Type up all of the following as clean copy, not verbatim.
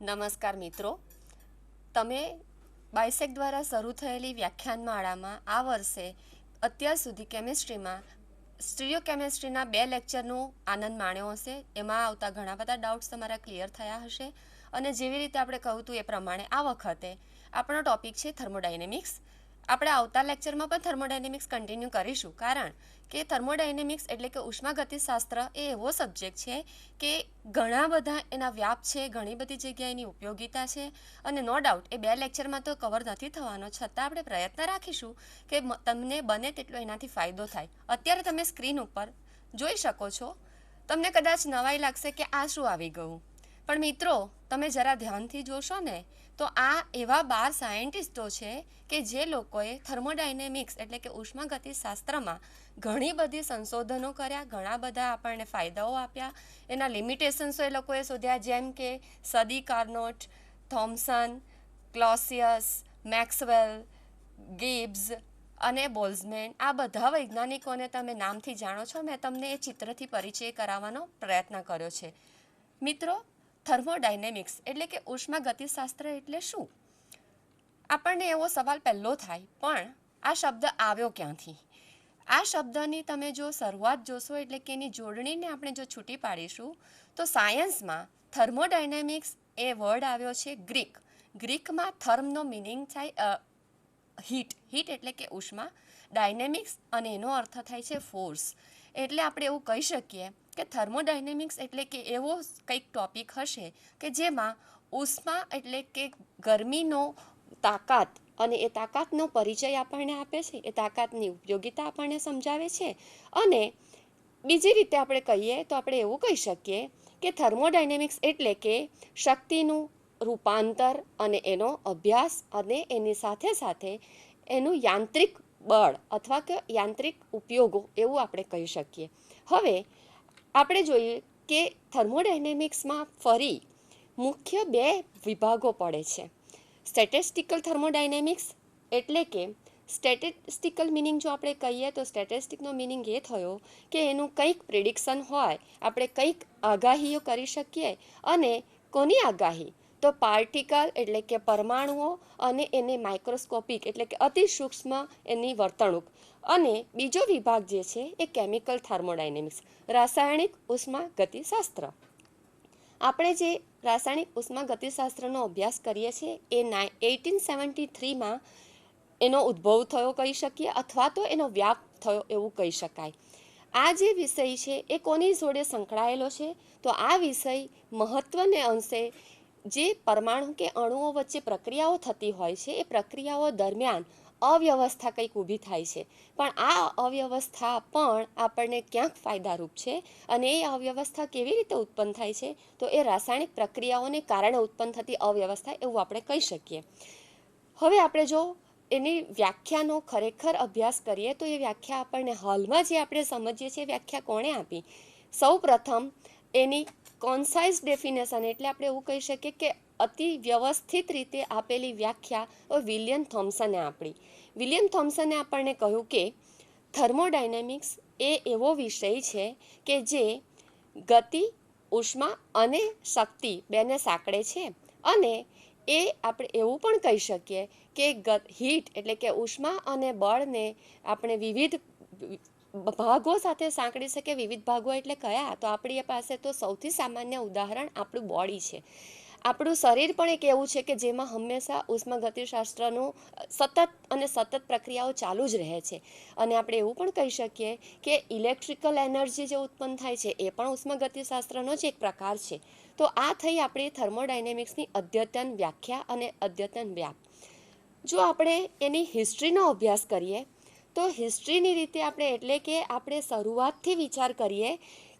નમસ્કાર મિત્રો, તમે બાયસેક દ્વારા શરૂ થયેલી વ્યાખ્યાનમાળામાં આ વર્ષે અત્યાર સુધી કેમિસ્ટ્રીમાં સ્ટીરિયો કેમિસ્ટ્રીના 2 લેક્ચરનો આનંદ માણ્યો હશે. એમાં આવતા ઘણા બધા ડાઉટ્સ તમારા ક્લિયર થયા હશે અને જેવી રીતે આપણે કહ્યું હતું એ પ્રમાણે આ વખતે આપણો ટોપિક છે થર્મોડાયનેમિક્સ. આપણે આવતા લેક્ચરમાં પણ થર્મોડાયનેમિક્સ કન્ટિન્યુ કરીશું, કારણ કે થર્મોડાયનેમિક્સ એટલે કે ઉષ્માગતિશાસ્ત્ર એ એવો સબ્જેક્ટ છે કે ઘણા બધા એના વ્યાપ છે, ઘણી બધી જગ્યાએ એની ઉપયોગિતા છે અને નો ડાઉટ એ 2 લેક્ચરમાં તો કવર નથી થવાનો, છતાં આપણે પ્રયત્ન રાખીશું કે તમને બને તેટલો એનાથી ફાયદો થાય. અત્યારે તમે સ્ક્રીન ઉપર જોઈ શકો છો, તમને કદાચ નવાઈ લાગશે કે આ શું આવી ગયું, પણ મિત્રો તમે જરા ધ્યાનથી જોશો ને તો આ એવા 12 સાયન્ટિસ્ટો છે કે જે લોકોએ થર્મોડાયનેમિક્સ એટલે કે ઉષ્માગતિશાસ્ત્રમાં ઘણી બધી સંશોધનો કર્યા, ઘણા બધા આપણને ફાયદાઓ આપ્યા, એના લિમિટેશન્સો એ લોકોએ શોધ્યા, જેમ કે સદી કાર્નોટ, થોમ્સન, ક્લોસિયસ, મેક્સવેલ, ગિબ્સ અને બોલ્ઝમેન. આ બધા વૈજ્ઞાનિકોને તમે નામથી જાણો છો. મેં તમને એ ચિત્રથી પરિચય કરાવવાનો પ્રયત્ન કર્યો છે. મિત્રો, થર્મોડાયનેમિક્સ એટલે કે ઉષ્માગતિશાસ્ત્ર એટલે શું? આપણને એવો સવાલ પહેલો થાય, પણ આ શબ્દ આવ્યો ક્યાંથી? આ શબ્દની તમે જો શરૂઆત જોશો એટલે કે એની જોડણીને આપણે જો છૂટી પાડીશું તો સાયન્સમાં થર્મોડાયનેમિક્સ એ વર્ડ આવ્યો છે ગ્રીકમાં. થર્મનો મિનિંગ થાય હીટ એટલે કે ઉષ્મા, ડાયનેમિક્સ અને એનો અર્થ થાય છે ફોર્સ. એટલે આપણે એવું કહી શકીએ કે થર્મોડાયનેમિક્સ એટલે કે એવો કંઈક ટોપિક હશે કે જેમાં ઉષ્મા એટલે કે ગરમીનો તાકાત અને એ તાકાતનો પરિચય આપણને આપે છે, એ તાકાતની ઉપયોગિતા આપણને સમજાવે છે. અને બીજી રીતે આપણે કહીએ તો આપણે એવું કહી શકીએ કે થર્મોડાયનેમિક્સ એટલે કે શક્તિનું રૂપાંતર અને એનો અભ્યાસ અને એની સાથે સાથે એનું યાંત્રિક બળ અથવા કે યાંત્રિક ઉપયોગો એવું આપણે કહી શકીએ. હવે આપણે જોઈએ કે થર્મોડાયનેમિક્સમાં ફરી મુખ્ય 2 વિભાગો પડે છે. સ્ટેટિસ્ટિકલ થર્મોડાયનેમિક્સ એટલે કે સ્ટેટિસ્ટિકલ મિનિંગ જો આપણે કહીએ તો સ્ટેટિસ્ટિકનો મિનિંગ એ થયો કે એનું કંઈક પ્રિડિક્શન હોય, આપણે કંઈક આગાહીઓ કરી શકીએ. અને કોની આગાહી? તો પાર્ટિકલ એટલે કે પરમાણુઓ અને એને માઇક્રોસ્કોપિક એટલે કે અતિ સૂક્ષ્મ એની વર્તણૂક. અને બીજો વિભાગ જે છે એ કેમિકલ થર્મોડાયનેમિક્સ, રાસાયણિક ઉષ્માગતિશાસ્ત્ર. આપણે જે રાસાયણિક ઉષ્માગતિશાસ્ત્રનો અભ્યાસ કરીએ છીએ એ 1873માં એનો ઉદ્ભવ થયો કહી શકીએ, અથવા તો એનો વ્યાપ થયો એવું કહી શકાય. આ જે વિષય છે એ કોની જોડે સંકળાયેલો છે? તો આ વિષય મહત્વને અંશે જે પરમાણુ કે અણુઓ વચ્ચે પ્રક્રિયાઓ થતી હોય છે એ પ્રક્રિયાઓ દરમિયાન અવ્યવસ્થા કંઈક ઊભી થાય છે, પણ આ અવ્યવસ્થા પણ આપણને ક્યાંક ફાયદારૂપ છે. અને એ અવ્યવસ્થા કેવી રીતે ઉત્પન્ન થાય છે? તો એ રાસાયણિક પ્રક્રિયાઓને કારણે ઉત્પન્ન થતી અવ્યવસ્થા એવું આપણે કહી શકીએ. હવે આપણે જો એની વ્યાખ્યાનો ખરેખર અભ્યાસ કરીએ તો એ વ્યાખ્યા આપણને હાલમાં જે આપણે સમજીએ છીએ વ્યાખ્યા કોણે આપી? સૌ પ્રથમ એની કોન્સાઇઝ ડેફિનેશન એટલે આપણે એવું કહી શકીએ કે અતિ વ્યવસ્થિત રીતે આપેલી વ્યાખ્યા વિલિયમ થોમ્સને આપી. વિલિયમ થોમ્સને આપણને કહ્યું કે થર્મોડાયનેમિક્સ એ એવો વિષય છે કે જે ગતિ, ઉષ્મા અને શક્તિ બેને સાંકળે છે. અને એ આપણે એવું પણ કહી શકીએ કે હીટ એટલે કે ઉષ્મા અને બળને આપણે વિવિધ ભાગો સાથે સાંકળી શકે. વિવિધ ભાગો એટલે કયા? તો આપણી પાસે તો સૌથી સામાન્ય ઉદાહરણ આપણું બોડી છે. આપણું શરીર પણ એક એવું છે કે જેમાં હંમેશા ઉષ્માગતિશાસ્ત્રનું સતત પ્રક્રિયાઓ ચાલુ જ રહે છે. અને આપણે એવું પણ કહી શકીએ કે ઇલેક્ટ્રિકલ એનર્જી જે ઉત્પન્ન થાય છે એ પણ ઉષ્માગતિશાસ્ત્રનો જ એક પ્રકાર છે. તો આ થઈ આપણી થર્મોડાયનેમિક્સની અદ્યતન વ્યાખ્યા અને અદ્યતન વ્યાપ. જો આપણે એની હિસ્ટ્રીનો અભ્યાસ કરીએ તો હિસ્ટ્રીની રીતે આપણે એટલે કે આપણે શરૂઆતથી વિચાર કરીએ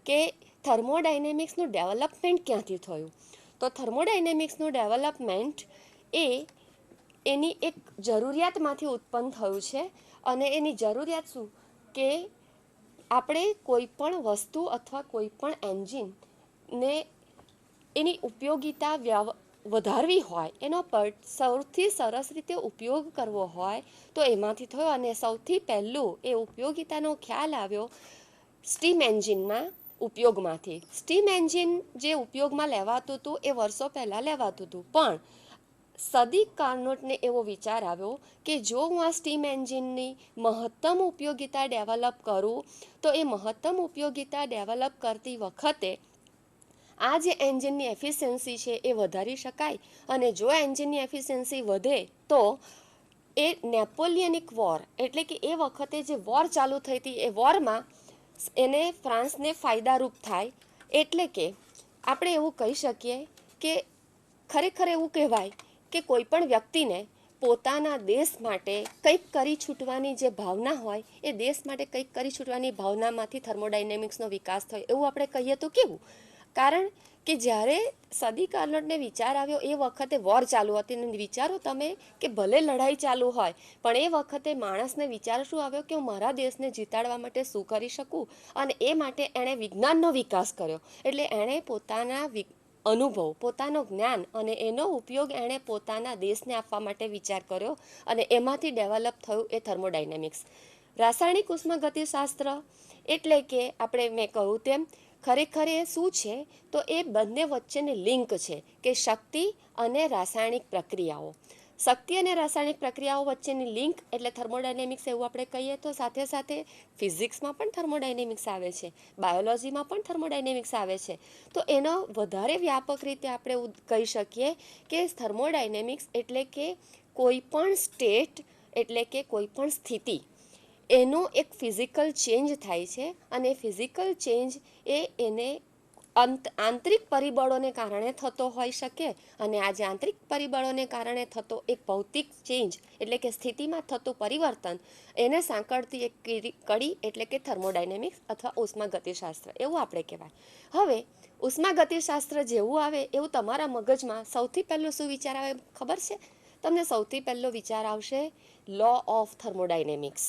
કે થર્મોડાયનેમિક્સનું ડેવલપમેન્ટ ક્યાંથી થયું? તો થર્મોડાયનેમિક્સનું ડેવલપમેન્ટ એ એની એક જરૂરિયાતમાંથી ઉત્પન્ન થયું છે. અને એની જરૂરિયાત શું? કે આપણે કોઈ પણ વસ્તુ અથવા કોઈ પણ એન્જિનને એની ઉપયોગિતા વધારવી હોય, એનો સૌથી સરસ રીતે ઉપયોગ કરવો હોય તો એમાંથી થયો. અને સૌથી પહેલું એ ઉપયોગિતાનો ખ્યાલ આવ્યો સ્ટીમ એન્જિનમાં ઉપયોગમાંથી. સ્ટીમ એન્જિન જે ઉપયોગમાં લેવાતું હતું એ વર્ષો પહેલાં લેવાતું હતું, પણ સદી કાર્નોટને એવો વિચાર આવ્યો કે જો હું આ સ્ટીમ એન્જિનની મહત્તમ ઉપયોગિતા ડેવલપ કરું તો એ મહત્તમ ઉપયોગિતા ડેવલપ કરતી વખતે આ જે એન્જિનની એફિશિયન્સી છે એ વધારી શકાય, અને જો એન્જિનની એફિશિયન્સી વધે તો એ નેપોલિયનિક વોર એટલે કે એ વખતે જે વોર ચાલુ થઈ હતી એ વોરમાં એને ફ્રાન્સને ફાયદારૂપ થાય. એટલે કે આપણે એવું કહી શકીએ કે ખરેખર એવું કહેવાય કે કોઈ પણ વ્યક્તિને પોતાના દેશ માટે કંઈક કરી છૂટવાની જે ભાવના હોય એ દેશ માટે કંઈક કરી છૂટવાની ભાવનામાંથી થર્મોડાયનેમિક્સનો વિકાસ થયો એવું આપણે કહીએ તો કેવું? કારણ કે જ્યારે સદી કાર્નોટને વિચાર આવ્યો એ વખતે વોર ચાલુ હતી, અને વિચારો તમે કે ભલે લડાઈ ચાલુ હોય પણ એ વખતે માણસને વિચાર શું આવ્યો કે હું મારા દેશને જીતાડવા માટે શું કરી શકું, અને એ માટે એણે વિજ્ઞાનનો વિકાસ કર્યો. એટલે એણે પોતાના અનુભવ, પોતાનું જ્ઞાન અને એનો ઉપયોગ એણે પોતાના દેશને આપવા માટે વિચાર કર્યો, અને એમાંથી ડેવલપ થયું એ થર્મોડાયનેમિક્સ. રાસાયણિક ઉષ્માગતિશાસ્ત્ર એટલે કે આપણે મેં કહ્યું તેમ ખરેખર એ શું છે તો એ બંને વચ્ચેની લિંક છે કે શક્તિ અને રાસાયણિક પ્રક્રિયાઓ. શક્તિ અને રાસાયણિક પ્રક્રિયાઓ વચ્ચેની લિંક એટલે થર્મોડાયનેમિક્સ એવું આપણે કહીએ. તો સાથે સાથે ફિઝિક્સમાં પણ થર્મોડાયનેમિક્સ આવે છે, બાયોલોજીમાં પણ થર્મોડાયનેમિક્સ આવે છે. તો એનો વધારે વ્યાપક રીતે આપણે કહી શકીએ કે થર્મોડાયનેમિક્સ એટલે કે કોઈ પણ સ્ટેટ એટલે કે કોઈ પણ સ્થિતિ એનો એક ફિઝિકલ ચેન્જ થાય છે, અને ફિઝિકલ ચેન્જ એને આંતરિક પરિબળોને કારણે થતો હોઈ શકે, અને આ જે આંતરિક પરિબળોને કારણે થતો એક ભૌતિક ચેન્જ એટલે કે સ્થિતિમાં થતું પરિવર્તન એને સાંકળતી એક કડી એટલે કે થર્મોડાયનેમિક્સ અથવા ઉષ્માગતિશાસ્ત્ર એવું આપણે કહેવાય. હવે ઉષ્માગતિશાસ્ત્ર જેવું આવે એવું તમારા મગજમાં સૌથી પહેલું શું વિચાર આવે ખબર છે તમને? સૌથી પહેલો વિચાર આવશે લો ઓફ થર્મોડાયનેમિક્સ.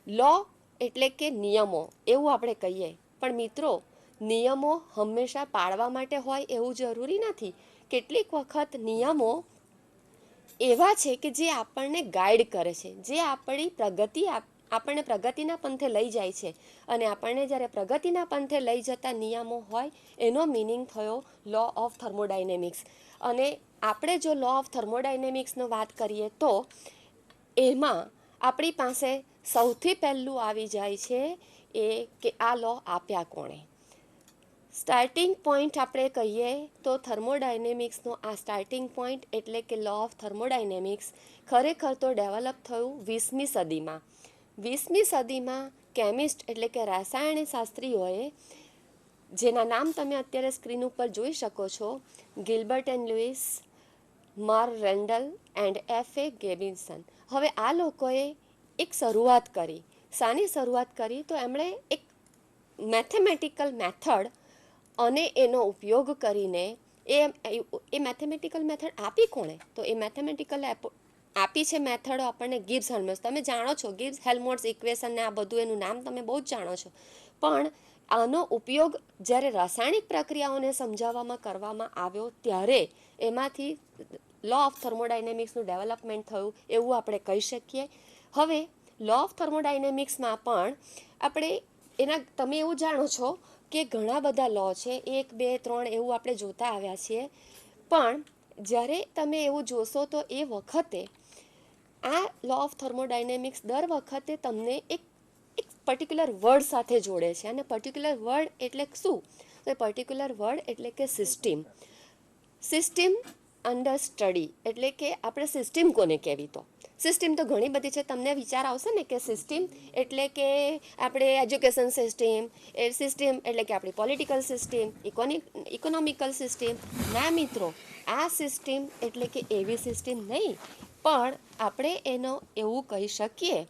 લો એટલે કે નિયમો એવું આપણે કહીએ, પણ મિત્રો નિયમો હંમેશા પાળવા માટે હોય એવું જરૂરી નથી. કેટલીક વખત નિયમો એવા છે કે જે આપણને ગાઈડ કરે છે, જે આપણી આપણને પ્રગતિના પંથે લઈ જાય છે, અને આપણને જ્યારે પ્રગતિના પંથે લઈ જતા નિયમો હોય એનો મિનિંગ થયો લો ઓફ થર્મોડાયનેમિક્સ. અને આપણે જો લો ઓફ થર્મોડાયનેમિક્સનો વાત કરીએ તો એમાં આપણી પાસે સૌથી પહેલું આવી જાય છે એ કે આ લો આપ્યા કોણે. સ્ટાર્ટિંગ પોઈન્ટ આપણે કહીએ તો થર્મોડાયનેમિક્સનો આ સ્ટાર્ટિંગ પોઈન્ટ એટલે કે લો ઓફ થર્મોડાયનેમિક્સ ખરેખર તો ડેવલપ થયું 20મી સદીમાં. 20મી સદીમાં કેમિસ્ટ એટલે કે રસાયણશાસ્ત્રીઓએ, જેના નામ તમે અત્યારે સ્ક્રીન ઉપર જોઈ શકો છો, ગિલ્બર્ટ એન્ડ લુઈસ, માર રેન્ડલ એન્ડ F.A. ગેબિન્સન. હવે આ લોકોએ એક શરૂઆત કરી. શાની શરૂઆત કરી? તો એમણે એક મેથેમેટિકલ મેથડ અને એનો ઉપયોગ કરીને એ મેથેમેટિકલ મેથડ આપી કોણે? તો એ મેથેમેટિકલ આપી છે મેથડો આપણને ગિબ્સ હેલ્મહોલ્ટ્ઝ. તમે જાણો છો ગિબ્સ હેલ્મહોલ્ટ્ઝ ઇક્વેશન ને આ બધું એનું નામ તમે બહુ જ જાણો છો. પણ આનો ઉપયોગ જ્યારે રાસાયણિક પ્રક્રિયાઓને સમજાવવામાં કરવામાં આવ્યો ત્યારે એમાંથી લો ઓફ થર્મોડાયનેમિક્સનું ડેવલપમેન્ટ થયું એવું આપણે કહી શકીએ. હવે લો ઓફ થર્મોડાયનેમિક્સમાં પણ આપણે તમે એવું જાણો છો કે ઘણા બધા લો છે, 1, 2, 3 એવું આપણે જોતા આવ્યા છીએ. પણ જ્યારે તમે એવું જોશો તો એ વખતે આ લો ઓફ થર્મોડાયનેમિક્સ દર વખતે તમને એક પર્ટિક્યુલર વર્ડ સાથે જોડે છે. અને પર્ટિક્યુલર વર્ડ એટલે શું? તો પર્ટિક્યુલર વર્ડ એટલે કે સિસ્ટમ. સિસ્ટમ અંડર સ્ટડી એટલે કે આપણે સિસ્ટમ કોને કહેવી? તો સિસ્ટમ તો ઘણી બધી છે. તમને વિચાર આવશે ને કે સિસ્ટમ એટલે કે આપણે એજ્યુકેશન સિસ્ટમ, સિસ્ટમ એટલે કે આપણી પોલિટિકલ સિસ્ટમ, ઇકોનોમિકલ સિસ્ટમ. ના મિત્રો, આ સિસ્ટમ એટલે કે એવી સિસ્ટમ નહીં, પણ આપણે એનો એવું કહી શકીએ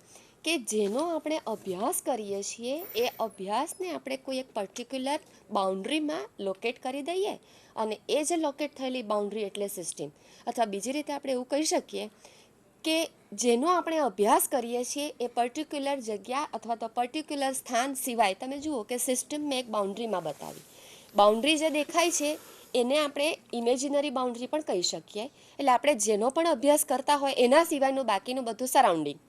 કે જેનો આપણે અભ્યાસ કરીએ છીએ એ અભ્યાસને આપણે કોઈ એક પર્ટિક્યુલર બાઉન્ડ્રીમાં લોકેટ કરી દઈએ, અને એ જે લોકેટ થયેલી બાઉન્ડ્રી એટલે સિસ્ટમ. અથવા બીજી રીતે આપણે એવું કહી શકીએ કે જેનો આપણે અભ્યાસ કરીએ છીએ એ પર્ટિક્યુલર જગ્યા અથવા તો પર્ટિક્યુલર સ્થાન સિવાય, તમે જુઓ કે સિસ્ટમ મેં એક બાઉન્ડ્રીમાં બતાવી. બાઉન્ડ્રી જે દેખાય છે એને આપણે ઇમેજિનરી બાઉન્ડ્રી પણ કહી શકીએ. એટલે આપણે જેનો પણ અભ્યાસ કરતા હોય એના સિવાયનું બાકીનું બધું સરાઉન્ડિંગ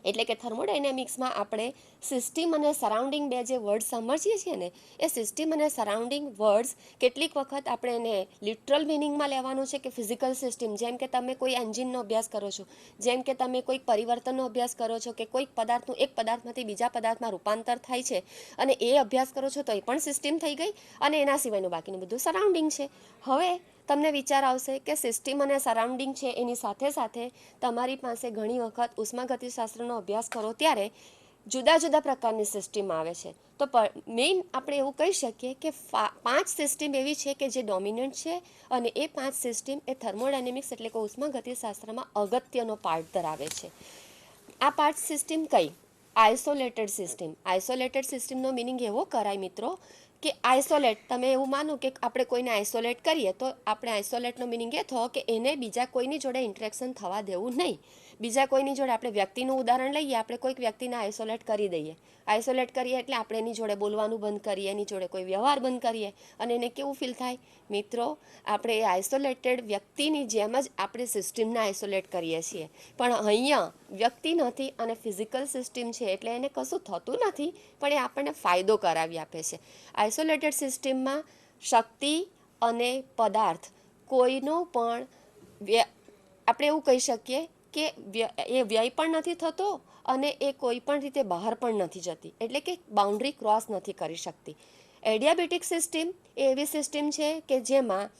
એટલે કે થર્મોડાયનેમિક્સમાં આપણે સિસ્ટમ અને સરાઉન્ડિંગ બે જે વર્ડ સમજીએ છીએ ને, એ સિસ્ટમ અને સરાઉન્ડિંગ વર્ડ્સ કેટલીક વખત આપણે એને લિટરલ મિનિંગમાં લેવાનું છે કે ફિઝિકલ સિસ્ટમ, જેમ કે તમે કોઈ એન્જિનનો અભ્યાસ કરો છો, જેમ કે તમે કોઈક પરિવર્તનનો અભ્યાસ કરો છો, કે કોઈક પદાર્થનું એક પદાર્થમાંથી બીજા પદાર્થમાં રૂપાંતર થાય છે અને એ અભ્યાસ કરો છો તો એ પણ સિસ્ટમ થઈ ગઈ, અને એના સિવાયનું બાકીનું બધું સરાઉન્ડિંગ છે. હવે તમને વિચાર આવશે કે સિસ્ટમ અને સરાઉન્ડિંગ છે, એની સાથે સાથે તમારી પાસે ઘણી વખત ઉષ્માગતિશાસ્ત્રનો અભ્યાસ કરો ત્યારે જુદા જુદા પ્રકારની સિસ્ટમ આવે છે. તો મેઇન આપણે એવું કહી શકીએ કે 5 સિસ્ટમ એવી છે કે જે ડોમિનન્ટ છે, અને એ 5 સિસ્ટમ એ થર્મોડાયનેમિક્સ એટલે કે ઉષ્માગતિશાસ્ત્રમાં અગત્યનો પાર્ટ ધરાવે છે. આ 5 સિસ્ટમ કઈ? Isolated system. આઇસોલેટેડ સિસ્ટમનો મિનિંગ એવો કરાય મિત્રો કે આઇસોલેટ, તમે એવું માનો કે આપણે કોઈને આઇસોલેટ કરીએ તો આપણે આઇસોલેટનો મિનિંગ એ થયો કે એને બીજા કોઈની જોડે ઇન્ટરેક્શન થવા દેવું નહીં. બીજા કોઈની જોડે, આપણે વ્યક્તિનું ઉદાહરણ લઈએ, આપણે કોઈક વ્યક્તિને આઇસોલેટ કરી દઈએ. આઇસોલેટ કરીએ એટલે આપણે એની જોડે બોલવાનું બંધ કરીએ, એની જોડે કોઈ વ્યવહાર બંધ કરીએ, અને એને કેવું ફીલ થાય? મિત્રો, આપણે એ આઇસોલેટેડ વ્યક્તિની જેમ જ આપણે સિસ્ટમને આઇસોલેટ કરીએ છીએ, પણ અહીંયા વ્યક્તિ નથી અને ફિઝિકલ સિસ્ટમ છે, એટલે એને કશું થતું નથી, પણ એ આપણને ફાયદો કરાવી આપે છે. આઇસોલેટેડ સિસ્ટમમાં શક્તિ અને પદાર્થ કોઈનો પણ આપણે એવું કહી શકીએ કે એ વ્યય પણ નથી થતો અને એ કોઈ પણ રીતે બહાર પણ નથી જતી, એટલે કે બાઉન્ડ્રી ક્રોસ નથી કરી શકતી. એડિયાબેટિક સિસ્ટમ એ એવી સિસ્ટમ છે કે જેમાં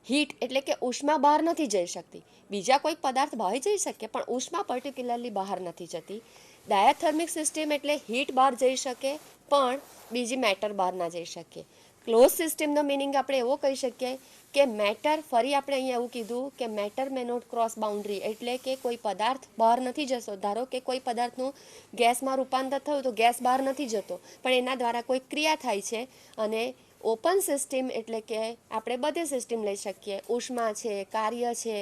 હીટ એટલે કે ઉષ્મા બહાર નથી જઈ શકતી. બીજા કોઈ પદાર્થ બહાર જઈ શકે પણ ઉષ્મા પર્ટિક્યુલરલી બહાર નથી જતી. ડાયાથર્મિક સિસ્ટમ એટલે હીટ બહાર જઈ શકે પણ બીજી મેટર બહાર ના જઈ શકે. ક્લોઝ સિસ્ટમનો મિનિંગ આપણે એવો કહી શકીએ કે મેટર, ફરી આપણે અહીંયા એવું કીધું કે matter may not cross boundary, એટલે કે કોઈ પદાર્થ બહાર નથી જતો. ધારો કે કોઈ પદાર્થનું ગેસમાં રૂપાંતર થયું તો ગેસ બહાર નથી જતો, પણ એના દ્વારા કોઈ ક્રિયા થાય છે. અને ઓપન સિસ્ટમ એટલે કે આપણે બધી સિસ્ટમ લઈ શકીએ, ઉષ્મા છે, કાર્ય છે,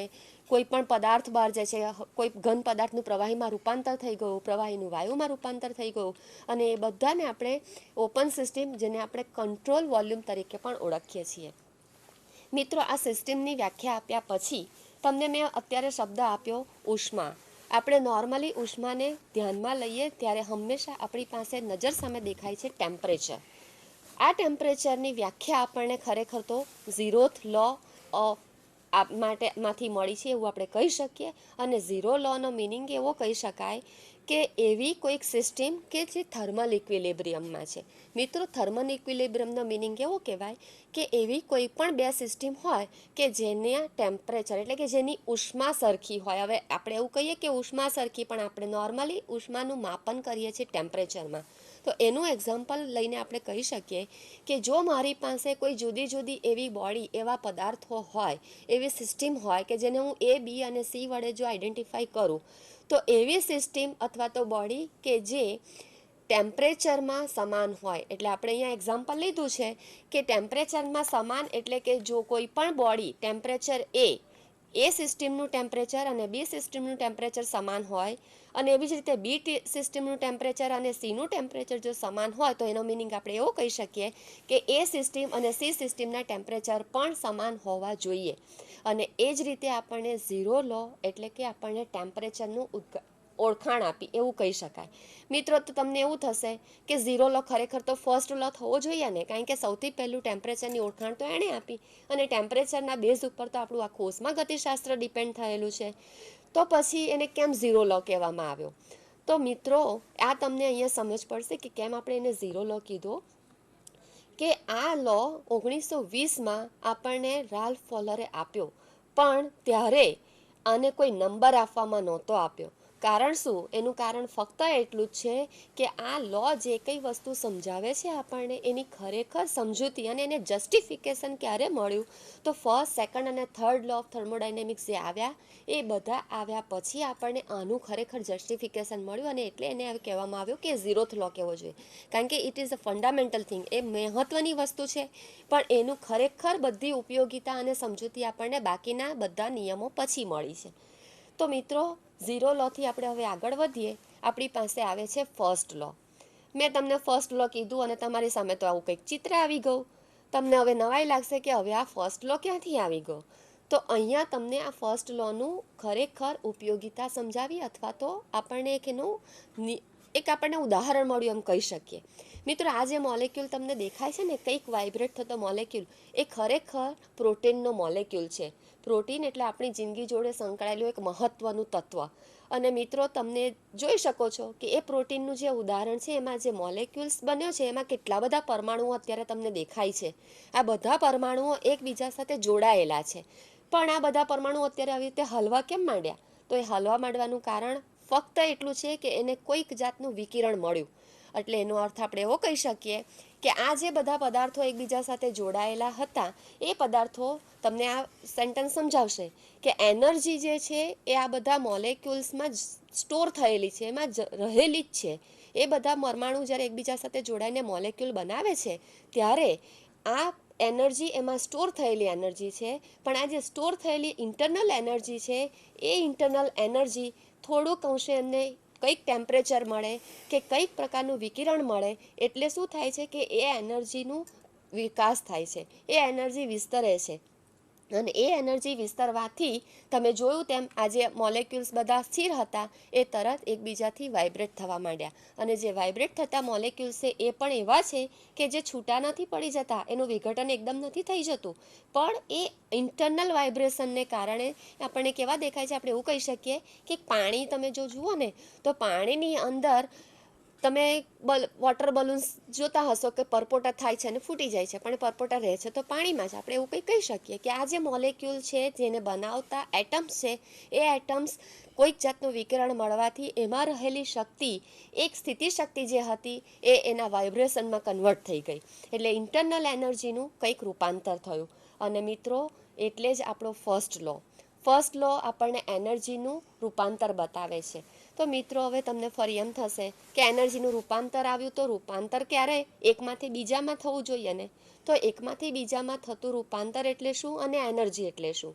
કોઈ પણ પદાર્થ બહાર જાય છે, કોઈ ઘન પદાર્થનું પ્રવાહીમાં રૂપાંતર થઈ ગયું, પ્રવાહીનું વાયુમાં રૂપાંતર થઈ ગયું, અને એ બધાને આપણે ઓપન સિસ્ટમ, જેને આપણે કંટ્રોલ વોલ્યુમ તરીકે પણ ઓળખીએ છીએ. મિત્રો, આ સિસ્ટમની વ્યાખ્યા આપ્યા પછી તમને મેં અત્યારે શબ્દ આપ્યો ઉષ્મા. આપણે નોર્મલી ઉષ્માને ધ્યાનમાં લઈએ ત્યારે હંમેશા આપણી પાસે નજર સામે દેખાય છે ટેમ્પરેચર. આ ટેમ્પરેચરની વ્યાખ્યા આપણને ખરેખર તો ઝીરોથ લો માંથી મળી છે એવું આપણે કહી શકીએ. અને ઝીરો લોનો મિનિંગ એવો કહી શકાય કે એવી કોઈક સિસ્ટમ કે જે થર્મલ ઇક્વિલિબ્રિયમમાં છે. મિત્રો, થર્મલ ઇક્વિલિબ્રિયમનો મિનિંગ એવો કહેવાય કે એવી કોઈ પણ બે સિસ્ટમ હોય કે જેના ટેમ્પરેચર એટલે કે જેની ઉષ્મા સરખી હોય. હવે આપણે એવું કહીએ કે ઉષ્મા સરખી, પણ આપણે નોર્મલી ઉષ્માનું માપન કરીએ છીએ ટેમ્પરેચરમાં. તો એનું એક્ઝામ્પલ લઈને આપણે કહી શકીએ કે જો મારી પાસે કોઈ જુદી જુદી એવી બોડી, એવા પદાર્થો હોય, એવી સિસ્ટમ હોય કે જેને હું A, B અને C વડે જો આઈડેન્ટિફાઈ કરું, તો એવી સિસ્ટમ અથવા તો બોડી કે જે ટેમ્પરેચરમાં સમાન હોય. એટલે આપણે અહીંયા એક્ઝામ્પલ લીધું છે કે ટેમ્પરેચરમાં સમાન એટલે કે જો કોઈ પણ બોડી ટેમ્પરેચર એ સિસ્ટમનું ટેમ્પરેચર અને બી સિસ્ટમનું ટેમ્પરેચર સમાન હોય, અને એવી જ રીતે બી સિસ્ટમનું ટેમ્પરેચર અને સીનું ટેમ્પરેચર જો સમાન હોય, તો એનો મિનિંગ આપણે એવો કહી શકીએ કે એ સિસ્ટમ અને સી સિસ્ટમના ટેમ્પરેચર પણ સમાન હોવા જોઈએ. અને એ જ રીતે આપણને ઝીરો લો એટલે કે આપણને ટેમ્પરેચરનું ઓળખાણ આપી એવું કહી શકાય. મિત્રો, તો તમને એવું થશે કે ઝીરો લો ખરેખર તો ફર્સ્ટ લો થવો જોઈએ ને, કારણ કે સૌથી પહેલું ટેમ્પરેચરની ઓળખાણ તો એણે આપી, અને ટેમ્પરેચરના બેઝ ઉપર તો આપણું આખું ઉષ્માગતિશાસ્ત્ર ડિપેન્ડ થયેલું છે. તો પછી એને કેમ ઝીરો લો કહેવામાં આવ્યો? તો મિત્રો, આ તમને અહીંયા સમજ પડશે કે કેમ આપણે એને ઝીરો લો કીધો. કે આ લો 1920માં આપણને રાલ્ફ ફોલરે આપ્યો, પણ ત્યારે આને કોઈ નંબર આપવામાં નહોતો આપ્યો. કારણ શું? એનું કારણ ફક્ત એટલું જ છે કે આ લો જે કંઈ વસ્તુ સમજાવે છે આપણને, એની ખરેખર સમજૂતી અને એને જસ્ટિફિકેશન ક્યારે મળ્યું? તો ફર્સ્ટ, સેકન્ડ અને થર્ડ લો ઓફ થર્મોડાયનેમિક્સ જે આવ્યા, એ બધા આવ્યા પછી આપણને આનું ખરેખર જસ્ટિફિકેશન મળ્યું, અને એટલે એને કહેવામાં આવ્યું કે ઝીરોથ લો કહેવો જોઈએ. કારણ કે it is a fundamental thing, એ મહત્ત્વની વસ્તુ છે, પણ એનું ખરેખર બધી ઉપયોગિતા અને સમજૂતી આપણને બાકીના બધા નિયમો પછી મળી છે. તો મિત્રો, ઝીરો લોથી આપણે હવે આગળ વધીએ. આપણી પાસે આવે છે ફર્સ્ટ લો. મેં તમને ફર્સ્ટ લો કીધું અને તમારી સામે તો આવું કંઈક ચિત્ર આવી ગયું. તમને હવે નવાઈ લાગશે કે હવે આ ફર્સ્ટ લો ક્યાંથી આવી ગયો? તો અહીંયા તમને આ ફર્સ્ટ લોનું ખરેખર ઉપયોગિતા સમજાવી અથવા તો આપણને એક આપણને ઉદાહરણ મળ્યું એમ કહી શકીએ. મિત્રો, આ જે મોલેક્યુલ તમને દેખાય છે ને, કંઈક વાઇબ્રેટ થતો મોલેક્યુલ, એ ખરેખર પ્રોટીનનો મોલેક્યુલ છે. પ્રોટીન એટલે આપણી જિંદગી જોડે સંકળાયેલું એક મહત્ત્વનું તત્વ. અને મિત્રો, તમને જોઈ શકો છો કે એ પ્રોટીનનું જે ઉદાહરણ છે, એમાં જે મોલેક્યુલ્સ બન્યો છે, એમાં કેટલા બધા પરમાણુઓ અત્યારે તમને દેખાય છે. આ બધા પરમાણુઓ એકબીજા સાથે જોડાયેલા છે. પણ આ બધા પરમાણુઓ અત્યારે આવી રીતે હલવા કેમ માંડ્યા? તો એ હલવા માંડવાનું કારણ ફક્ત એટલું છે કે એને કોઈક જાતનું વિકિરણ મળ્યું. એટલે એનો અર્થ આપણે એવો કહી શકીએ કે આ જે બધા પદાર્થો એકબીજા સાથે જોડાયેલા હતા, એ પદાર્થો તમને આ સેન્ટેન્સ સમજાવશે કે એનર્જી જે છે એ આ બધા મોલેક્યુલ્સમાં સ્ટોર થયેલી છે, એમાં રહેલી જ છે. એ બધા પરમાણુ જ્યારે એકબીજા સાથે જોડાઈને મોલેક્યુલ બનાવે છે, ત્યારે આ એનર્જી એમાં સ્ટોર થયેલી એનર્જી છે. પણ આ જે સ્ટોર થયેલી ઇન્ટરનલ એનર્જી છે, એ ઇન્ટરનલ એનર્જી થોડુંક અંશે એમને કંઈક ટેમ્પરેચર મળે કે કંઈક પ્રકારનું વિકિરણ મળે એટલે શું થાય છે કે એ એનર્જીનું વિકાસ થાય છે, એ એનર્જી વિસ્તરે છે. અને એ એનર્જી વિસ્તરવાથી તમે જોયું તેમ આ જે મોલેક્યુલ્સ બધા સ્થિર હતા એ તરત એકબીજાથી વાઇબ્રેટ થવા માંડ્યા. અને જે વાઇબ્રેટ થતા મોલેક્યુલ્સ છે એ પણ એવા છે કે જે છૂટા નથી પડી જતા, એનું વિઘટન એકદમ નથી થઈ જતું, પણ એ ઇન્ટરનલ વાઇબ્રેશનને કારણે આપણને કેવા દેખાય છે? આપણે એવું કહી શકીએ કે પાણી તમે જો જુઓ ને, તો પાણીની અંદર તમે વોટર બલૂન્સ જોતા હશો કે પરપોટા થાય છે અને ફૂટી જાય છે, પણ પરપોટા રહે છે તો પાણીમાં જ. આપણે એવું કંઈ કહી શકીએ કે આ જે મોલેક્યુલ છે, જેને બનાવતા એટમ્સ છે, એ એટમ્સ કોઈક જાતનું વિકિરણ મળવાથી એમાં રહેલી શક્તિ, એક સ્થિતિ શક્તિ જે હતી, એ એના વાઇબ્રેશનમાં કન્વર્ટ થઈ ગઈ. એટલે ઇન્ટરનલ એનર્જીનું કંઈક રૂપાંતર થયું. અને મિત્રો, એટલે જ આપણો ફર્સ્ટ લો આપણને એનર્જીનું રૂપાંતર બતાવે છે. તો મિત્રો, હવે તમને ફરી એમ થશે કે એનર્જીનું રૂપાંતર આવ્યું, તો રૂપાંતર ક્યારે એકમાંથી બીજામાં થવું જોઈએ ને? તો એકમાંથી બીજામાં થતું રૂપાંતર એટલે શું અને એનર્જી એટલે શું?